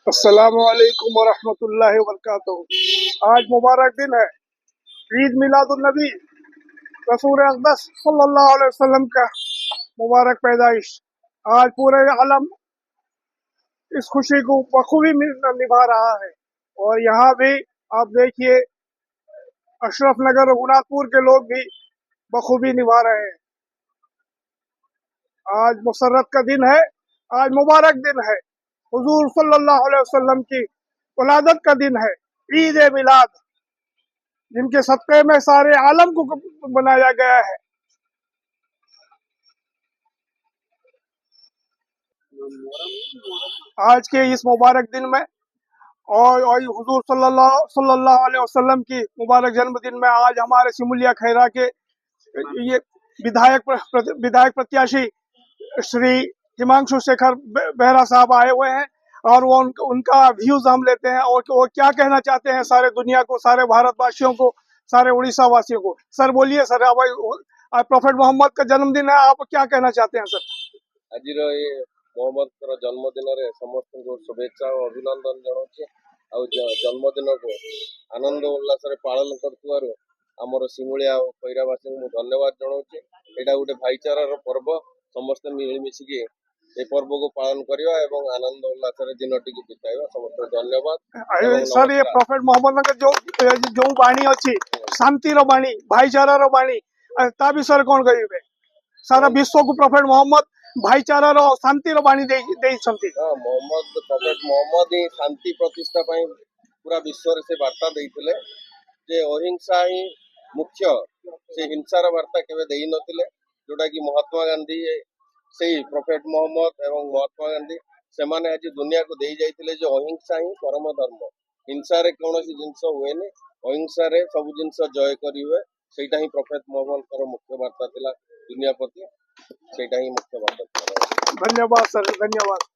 अस्सलाम वालेकुम वरहमतुल्लाहि वबरकातुहू। आज मुबारक दिन है, ईद मिलादुन्नबी, रसूल अक़दस सल्लल्लाहु अलैहि वसल्लम का मुबारक पैदाइश। आज पूरे आलम इस खुशी को बखूबी निभा रहा है और यहाँ भी आप देखिए अशरफ नगर रघुनाथपुर के लोग भी बखूबी निभा रहे हैं। आज मुसर्रत का दिन है, आज मुबारक दिन है, हुजूर सल्लल्लाहु अलैहि वसल्लम की वलादत का दिन है, ईद ए मिलाद, जिनके सदक़े में सारे आलम को बनाया गया है। आज के इस मुबारक दिन में और हुजूर सल्लल्लाहु अलैहि वसल्लम की मुबारक जन्मदिन में आज हमारे सिमुलिया खैरा के ये विधायक प्रत्याशी श्री हिमांशु शेखर बेहरा साहब आए हुए हैं और वो उनका व्यूज हम लेते हैं और वो क्या कहना चाहते हैं सारे दुनिया को, सारे भारतवासियों को, सारे उड़ीसा वासियों को। सर बोलिए सर, आज प्रोफेट मोहम्मद का जन्मदिन है, आप क्या कहना चाहते हैं सर? आज मोहम्मद जन्मदिन में समस्त को शुभेच्छा और अभिनंदन जनाऊे। जन्मदिन को आनंद उल्लास पालन कर आमर सिमुलिया खैरावासी को धन्यवाद जनाऊे। यहाँ गोटे भाईचारार पर्व, समस्त मिलमिशिकी ये पर्व को पालन करवा और आनंद उल्लास दिन टी बिताइबा। समस्त धन्यवाद सर। ये प्रोफेट मोहम्मद का जो बाणी अच्छी शांतिर बाणी, भाईचारार बाणी, ता विषय कौन कहे? सारा विश्व को प्रोफेट मोहम्मद भाईचारार शांतिर बाणी मोहम्मद प्रोफेट मोहम्मद ही शांति प्रतिष्ठा पूरा विश्व से वार्ता देते जे अहिंसा ही मुख्य, से हिंसार वार्ता केवे देई नथिले, जोटा कि महात्मा गांधी से प्रोफेट मोहम्मद एवं महात्मा गांधी से माने आज दुनिया को दे जाइतिले जो अहिंसा ही परम धर्म, हिंसा रे कौनसी जिनस हुएनि, अहिंसा रे सब जिनस जय करी हुए। सेटा ही प्रोफेट मोहम्मद मुख्य वार्ता थिला दुनिया प्रति, सेटा ही मुख्य वार्ता। धन्यवाद सर, धन्यवाद।